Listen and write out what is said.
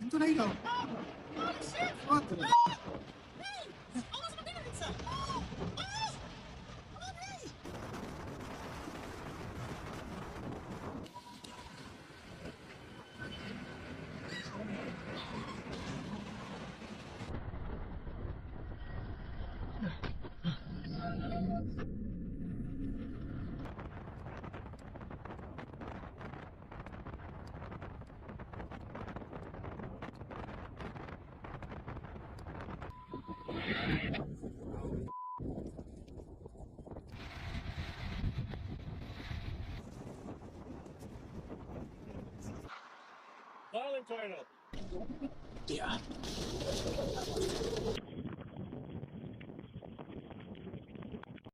Ito na ikaw. Holy shit! What? Hey! Awas mo din ang isa! Oh! Hey! Silent turtle. Yeah.